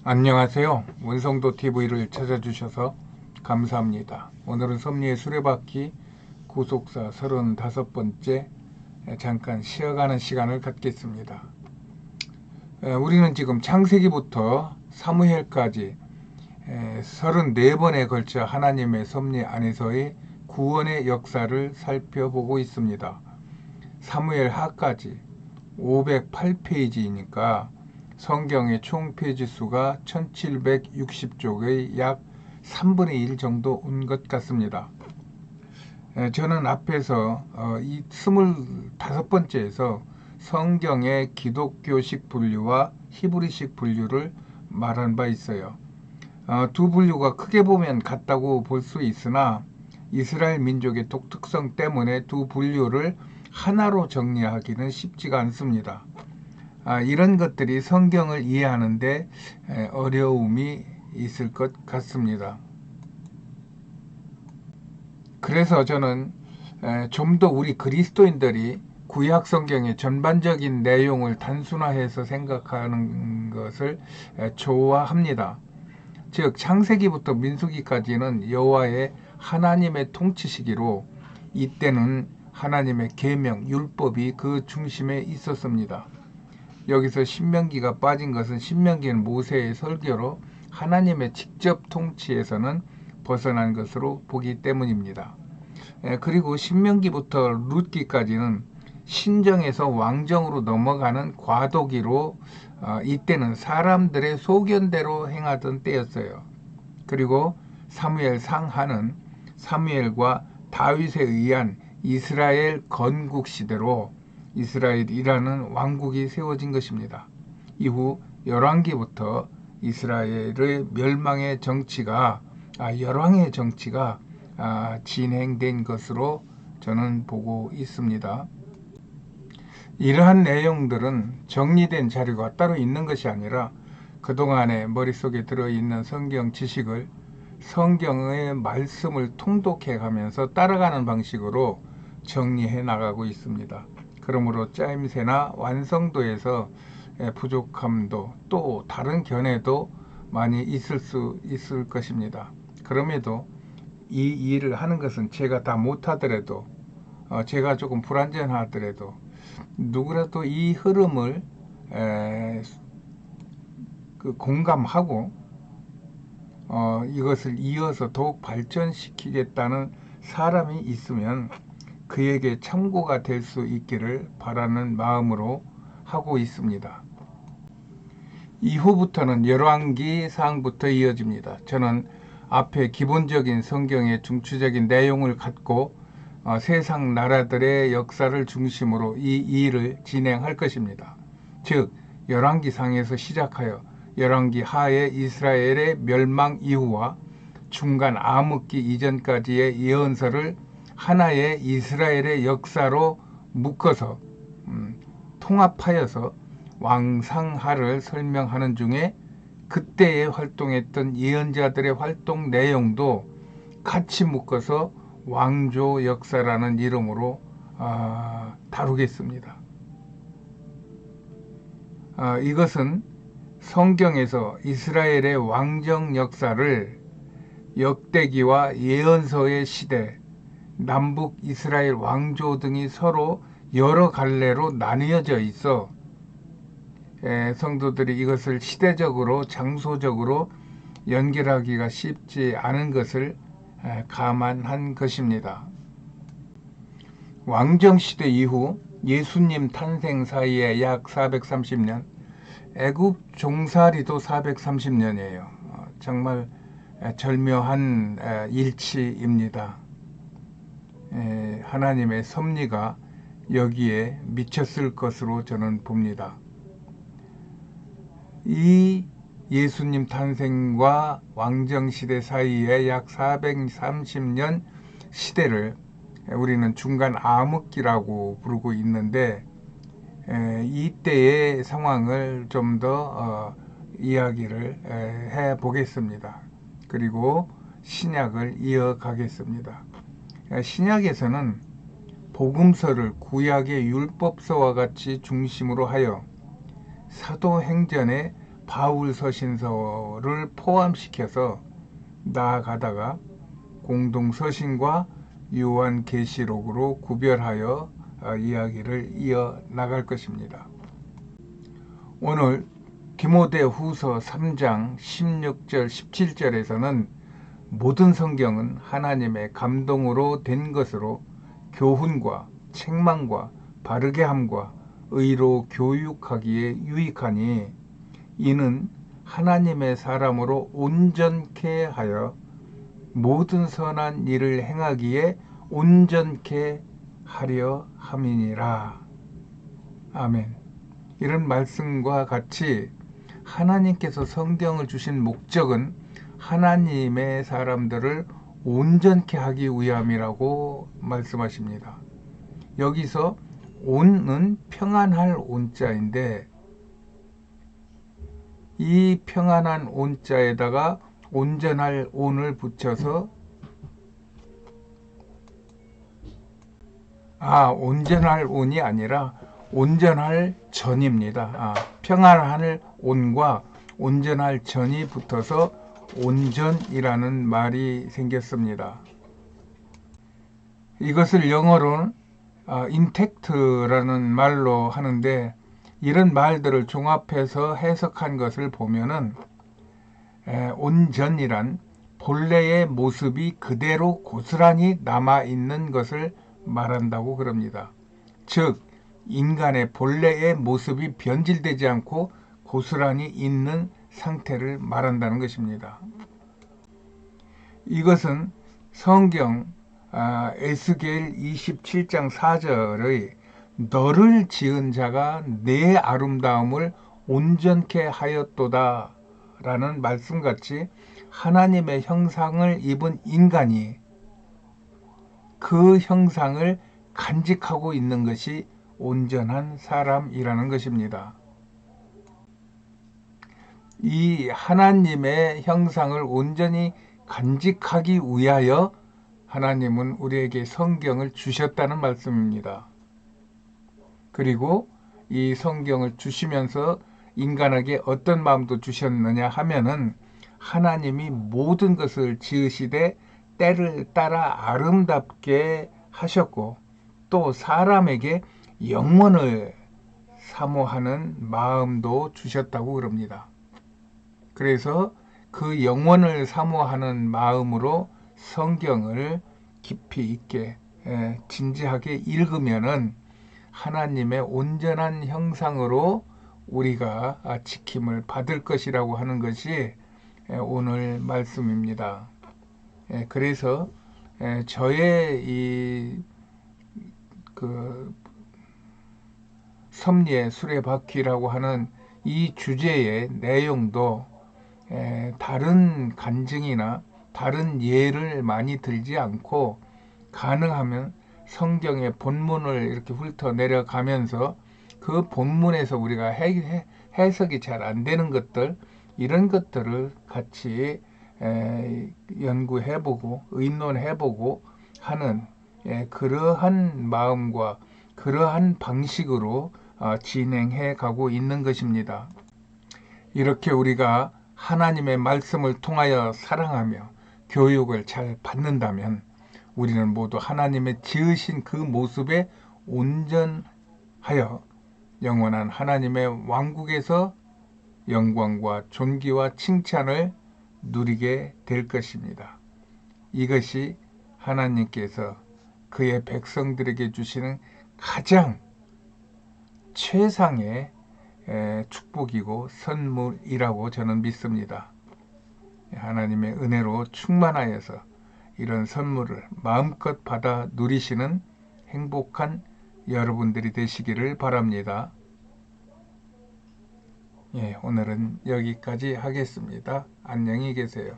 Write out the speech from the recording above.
안녕하세요. 원성도 TV를 찾아주셔서 감사합니다. 오늘은 섭리의 수레바퀴 구속사 35번째 잠깐 쉬어가는 시간을 갖겠습니다. 우리는 지금 창세기부터 사무엘까지 34번에 걸쳐 하나님의 섭리 안에서의 구원의 역사를 살펴보고 있습니다. 사무엘 하까지 508페이지이니까 성경의 총 페이지 수가 1760쪽의 약 3분의 1 정도 온 것 같습니다. 저는 앞에서 이 25번째에서 성경의 기독교식 분류와 히브리식 분류를 말한 바 있어요. 두 분류가 크게 보면 같다고 볼 수 있으나 이스라엘 민족의 독특성 때문에 두 분류를 하나로 정리하기는 쉽지가 않습니다. 이런 것들이 성경을 이해하는데 어려움이 있을 것 같습니다. 그래서 저는 좀 더 우리 그리스도인들이 구약 성경의 전반적인 내용을 단순화해서 생각하는 것을 좋아합니다. 즉 창세기부터 민수기까지는 여호와의 하나님의 통치 시기로 이때는 하나님의 계명, 율법이 그 중심에 있었습니다. 여기서 신명기가 빠진 것은 신명기는 모세의 설교로 하나님의 직접 통치에서는 벗어난 것으로 보기 때문입니다. 그리고 신명기부터 룻기까지는 신정에서 왕정으로 넘어가는 과도기로 이때는 사람들의 소견대로 행하던 때였어요. 그리고 사무엘 상하는 사무엘과 다윗에 의한 이스라엘 건국 시대로 이스라엘이라는 왕국이 세워진 것입니다. 이후 열왕기부터 이스라엘의 멸망의 정치가 열왕의 정치가 진행된 것으로 저는 보고 있습니다. 이러한 내용들은 정리된 자료가 따로 있는 것이 아니라 그동안에 머릿속에 들어있는 성경 지식을 성경의 말씀을 통독해 가면서 따라가는 방식으로 정리해 나가고 있습니다. 그러므로 짜임새나 완성도에서 부족함도 또 다른 견해도 많이 있을 것입니다. 그럼에도 이 일을 하는 것은 제가 다 못하더라도 제가 조금 불완전하더라도 누구라도 이 흐름을 공감하고 이것을 이어서 더욱 발전시키겠다는 사람이 있으면 그에게 참고가 될 수 있기를 바라는 마음으로 하고 있습니다. 이후부터는 열왕기 사항부터 이어집니다. 저는 앞에 기본적인 성경의 중추적인 내용을 갖고 세상 나라들의 역사를 중심으로 이 일을 진행할 것입니다. 즉 열왕기 상에서 시작하여 열왕기 하의 이스라엘의 멸망 이후와 중간 암흑기 이전까지의 예언서를 하나의 이스라엘의 역사로 묶어서 통합하여서 왕상하를 설명하는 중에 그때에 활동했던 예언자들의 활동 내용도 같이 묶어서 왕조 역사라는 이름으로 다루겠습니다. 이것은 성경에서 이스라엘의 왕정 역사를 역대기와 예언서의 시대, 남북 이스라엘 왕조 등이 서로 여러 갈래로 나뉘어져 있어 성도들이 이것을 시대적으로 장소적으로 연결하기가 쉽지 않은 것을 감안한 것입니다. 왕정시대 이후 예수님 탄생 사이에 약 430년, 애굽 종살이도 430년이에요. 정말 절묘한 일치입니다. 하나님의 섭리가 여기에 미쳤을 것으로 저는 봅니다. 이 예수님 탄생과 왕정시대 사이에 약 430년 시대를 우리는 중간 암흑기라고 부르고 있는데 이때의 상황을 좀 더 이야기를 해 보겠습니다. 그리고 신약을 이어가겠습니다. 신약에서는 복음서를 구약의 율법서와 같이 중심으로 하여 사도행전의 바울서신서를 포함시켜서 나아가다가 공동서신과 요한계시록으로 구별하여 이야기를 이어나갈 것입니다. 오늘 디모데후서 3장 16절 17절에서는 모든 성경은 하나님의 감동으로 된 것으로 교훈과 책망과 바르게 함과 의로 교육하기에 유익하니 이는 하나님의 사람으로 온전케 하여 모든 선한 일을 행하기에 온전케 하려 함이니라. 아멘. 이런 말씀과 같이 하나님께서 성경을 주신 목적은 하나님의 사람들을 온전케 하기 위함이라고 말씀하십니다. 여기서 온은 평안할 온자인데 이 평안한 온자에다가 온전할 온을 붙여서 온전할 온이 아니라 온전할 전입니다. 평안할 온과 온전할 전이 붙어서 온전이라는 말이 생겼습니다. 이것을 영어로는 intact라는 말로 하는데 이런 말들을 종합해서 해석한 것을 보면은 온전이란 본래의 모습이 그대로 고스란히 남아있는 것을 말한다고 그럽니다. 즉 인간의 본래의 모습이 변질되지 않고 고스란히 있는 상태를 말한다는 것입니다. 이것은 성경 에스겔 27장 4절의 너를 지은 자가 내 아름다움을 온전케 하였도다 라는 말씀같이 하나님의 형상을 입은 인간이 그 형상을 간직하고 있는 것이 온전한 사람이라는 것입니다. 이 하나님의 형상을 온전히 간직하기 위하여 하나님은 우리에게 성경을 주셨다는 말씀입니다. 그리고 이 성경을 주시면서 인간에게 어떤 마음도 주셨느냐 하면은 하나님이 모든 것을 지으시되 때를 따라 아름답게 하셨고 또 사람에게 영원을 사모하는 마음도 주셨다고 그럽니다. 그래서 그 영원을 사모하는 마음으로 성경을 깊이 있게 진지하게 읽으면은 하나님의 온전한 형상으로 우리가 지킴을 받을 것이라고 하는 것이 오늘 말씀입니다. 그래서 저의 이 섭리의 수레바퀴라고 하는 이 주제의 내용도 다른 간증이나 다른 예를 많이 들지 않고 가능하면 성경의 본문을 이렇게 훑어 내려가면서 그 본문에서 우리가 해석이 잘 안 되는 것들 이런 것들을 같이 연구해보고 의논해보고 하는 그러한 마음과 그러한 방식으로 진행해 가고 있는 것입니다. 이렇게 우리가 하나님의 말씀을 통하여 사랑하며 교육을 잘 받는다면 우리는 모두 하나님의 지으신 그 모습에 온전하여 영원한 하나님의 왕국에서 영광과 존귀와 칭찬을 누리게 될 것입니다. 이것이 하나님께서 그의 백성들에게 주시는 가장 최상의 축복이고 선물이라고 저는 믿습니다. 하나님의 은혜로 충만하여서 이런 선물을 마음껏 받아 누리시는 행복한 여러분들이 되시기를 바랍니다. 오늘은 여기까지 하겠습니다. 안녕히 계세요.